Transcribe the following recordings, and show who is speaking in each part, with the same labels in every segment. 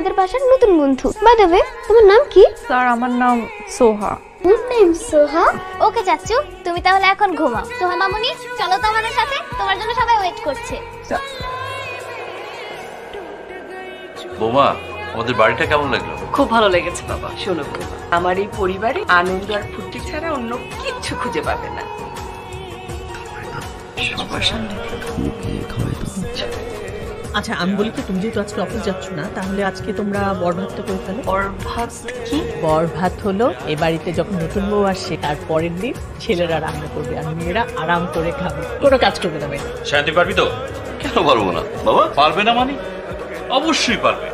Speaker 1: আমাদের বাসার নতুন বন্ধু। বাই দ্য ওয়ে, তোমার নাম কি?
Speaker 2: স্যার আমার নাম সোহা।
Speaker 1: গুড নেম সোহা। ওকে চাচু, তুমি তাহলে এখন ঘুমাও। সোহা মামুনি, চলো তো আমাদের সাথে, তোমার জন্য সবাই ওয়েট করছে।
Speaker 3: বৌমা, আমাদের বাড়িটা কেমন লাগলো?
Speaker 2: খুব ভালো লেগেছে বাবা। শোনো, আমার এই পরিবারে আনন্দ আর ফুর্তি ছাড়া অন্য কিচ্ছু খুঁজে পাবে না। সবার সামনে
Speaker 4: আচ্ছা, আমি বলি কি, তুমি যেহেতু আজকে অফিস যাচ্ছ না, তাহলে আজকে তোমরা বর ভাতটা করে ফেলো।
Speaker 2: বর ভাত কি?
Speaker 4: বর ভাত হলো এ বাড়িতে যখন নতুন বউ আসে তার পরের দিন ছেলেরা রান্না করবে আর মেয়েরা আরাম করে খাবে, কোনো কাজ করবে না মেয়েরা।
Speaker 3: শান্তি পারবি তো? কেন পারবো না বাবা? পারবে না মানে? অবশ্যই পারবে।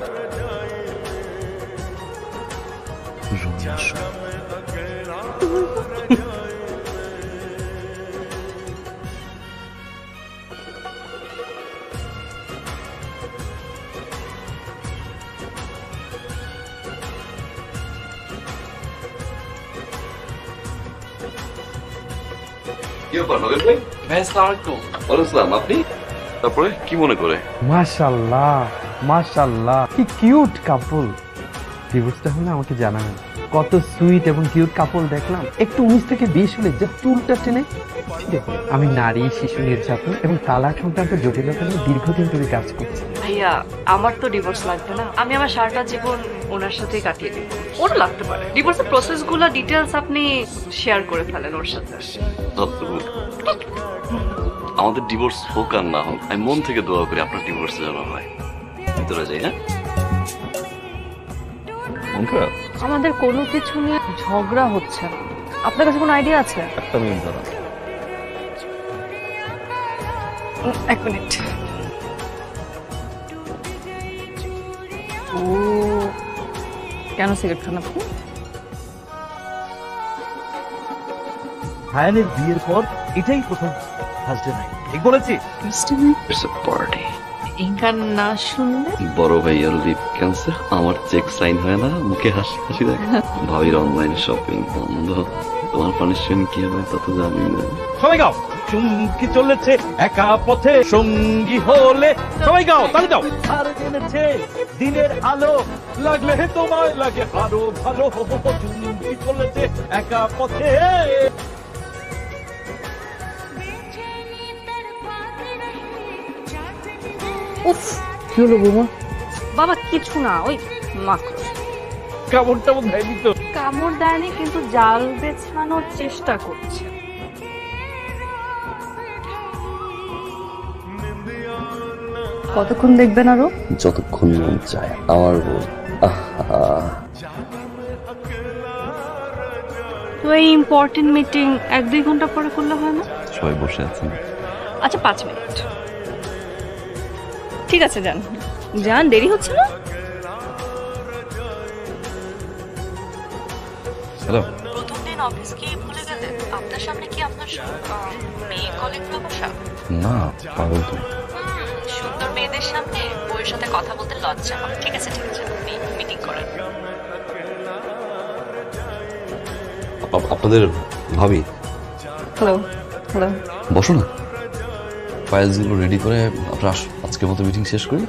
Speaker 3: আপনি তারপরে কি মনে করে?
Speaker 5: মাশাআল্লাহ মাশাআল্লাহ, কি কিউট কাপল। ডিভোর্সটা হলে আমাকে জানাবেন। কত সুইট এবং কিউট কাপল দেখলাম। একটু 19 থেকে 20 হলে যে চুলটা টেনে। আমি নারী শিশু নির্যাতন এবং তালাক সংক্রান্ত জটিলতা নিয়ে দীর্ঘদিন ধরে কাজ করছি।
Speaker 2: ভাইয়া, আমার তো ডিভোর্স লাগবে না। আমি আমার সারাটা জীবন ওনার সাথেই কাটিয়ে দিব। ওর লাগতে পারে। ডিভোর্সের প্রসেসগুলো ডিটেইলস আপনি শেয়ার করে ফেলেন ওর সাথে।
Speaker 3: আমাদের ডিভোর্স হোক আর না হোক, আমি মন থেকে দোয়া করি আপনার ডিভোর্স যেন হয়। ভিতরে যাই। হ্যাঁ,
Speaker 2: আমাদের কোনো কিছু নিয়ে ঝগড়া হচ্ছে না। আপনার কাছে কোনো আইডিয়া আছে?
Speaker 3: একটা মিনিট দাঁড়ান।
Speaker 2: এক মিনিট। ও কেন সিগারেট খান আপনি?
Speaker 6: হায়ানের বিয়ের পর এটাই প্রথম ফার্স্ট ডে নাইট। ঠিক বলেছি?
Speaker 3: It's a party.
Speaker 2: গান না শুনলে?
Speaker 3: বড় ভাইয়ার লিপ ক্যান্সার, আমার চেক সাইন হয় না, মুখে হাসি হাসি দেখে। ভাবির অনলাইন শপিং বন্ধ, তোমার পানিশমেন্ট কি হবে তা তো জানি না।
Speaker 6: সবাই গাও, চুমকি চলেছে একা পথে, সঙ্গী হলে সবাই গাও, তাহলে গাও। আর জেনেছে দিনের আলো, লাগলে তোমায় লাগে আরো ভালো। চুমকি চলেছে একা পথে।
Speaker 2: উফ, কি হলো বৌমা? বাবা কিছু না, ওই মাকড়।
Speaker 6: কামড় টামড় দেয়নি তো?
Speaker 2: কামড় দেয়নি, কিন্তু জাল বেছানোর চেষ্টা করছে। কতক্ষণ দেখবেন আরো?
Speaker 3: যতক্ষণ মন চায়। আমার বউ।
Speaker 2: তো এই ইম্পর্টেন্ট মিটিং 1-2 ঘন্টা পরে করলে হয় না?
Speaker 3: সবাই বসে আছেন।
Speaker 2: আচ্ছা 5 মিনিট। ঠিক আছে, যান যান, দেরি হচ্ছে না।
Speaker 3: হ্যালো।
Speaker 2: প্রথম দিন অফিস কি ভুলে গেলেন? আপনার সামনে কি আপনার মেয়ে কলিগরা বসা?
Speaker 3: না, পাগল তুমি।
Speaker 2: সুন্দর মেয়েদের সামনে বউয়ের সাথে কথা বলতে লজ্জা হয়। ঠিক আছে ঠিক আছে, আপনি মিটিং করেন।
Speaker 3: আপনাদের ভাবি।
Speaker 2: হ্যালো হ্যালো,
Speaker 3: বসো না। ফাইলসগুলো রেডি করে আপনারা আজকের মতো মিটিং শেষ করি।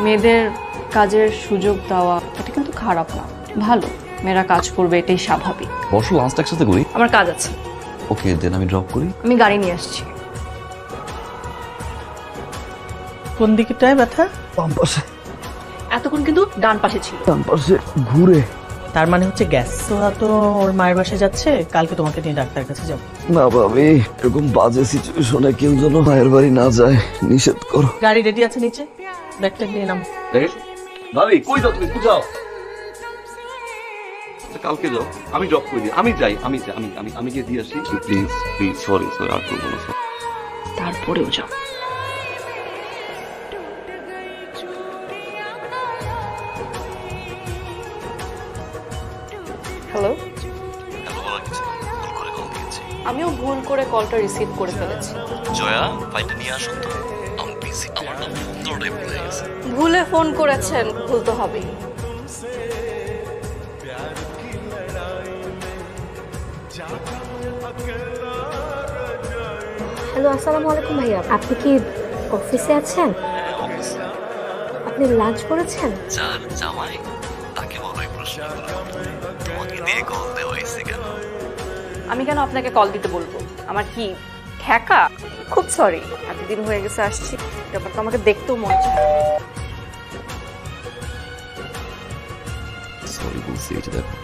Speaker 2: মেয়েদের কাজের সুযোগ দেওয়া এটা কিন্তু খারাপ না, ভালো। মেয়েরা কাজ করবে, এটাই স্বাভাবিক।
Speaker 3: বসো, লাঞ্চটা একসাথে করি।
Speaker 2: আমার কাজ আছে।
Speaker 3: ওকে, দেন আমি ড্রপ করি।
Speaker 2: আমি গাড়ি নিয়ে আসছি।
Speaker 4: কোন দিকটায় ব্যথা?
Speaker 5: বাম পাশে।
Speaker 2: এতক্ষণ কিন্তু ডান পাশে ছিল।
Speaker 5: ডান পাশে ঘুরে।
Speaker 4: তার মানে হচ্ছে গ্যাস। তোরা তো ওর মায়ের বাসায় যাচ্ছে, কালকে তোমাকে নিয়ে ডাক্তার কাছে যাবো।
Speaker 5: না ভাবি, এরকম বাজে সিচুয়েশনে কেউ যেন মায়ের বাড়ি না যায়, নিষেধ করো।
Speaker 4: গাড়ি রেডি আছে নিচে, ব্যাগটা নিয়ে নাম।
Speaker 3: ভাবি কই যাও তুমি? যাও, কালকে যাও, আমি ড্রপ করে দিই। আমি যাই, আমি গিয়ে দিয়ে আসি। প্লিজ প্লিজ, সরি সরি, আর করবো না।
Speaker 2: তারপরেও যাও। হ্যালো। আমিও ভুল করে কলটা রিসিভ করে ফেলেছি।
Speaker 3: জয়া, ফাইলটা নিয়ে আসুন তো। আমি বিজি, আমার না সুন্দরটাই ভুলে গেছে।
Speaker 2: ভুলে ফোন করেছেন, ভুল তো হবেই।
Speaker 1: হ্যালো, আসসালামু আলাইকুম ভাইয়া। আপনি কি অফিসে আছেন?
Speaker 3: অফিসে।
Speaker 1: আপনি
Speaker 7: আপনি লাঞ্চ করেছেন?
Speaker 3: যার জামাই তাকে বলো এই প্রশ্নগুলো। তোমাকে দিয়ে কল দেওয়া হয়েছে কেন?
Speaker 2: আমি কেন আপনাকে কল দিতে বলবো? আমার কি ঠেকা? খুব সরি, এতদিন হয়ে গেছে আসছি, ব্যাপারটা আমাকে দেখতেও মন চায়।
Speaker 3: সরি বলছি, এটা দেখো।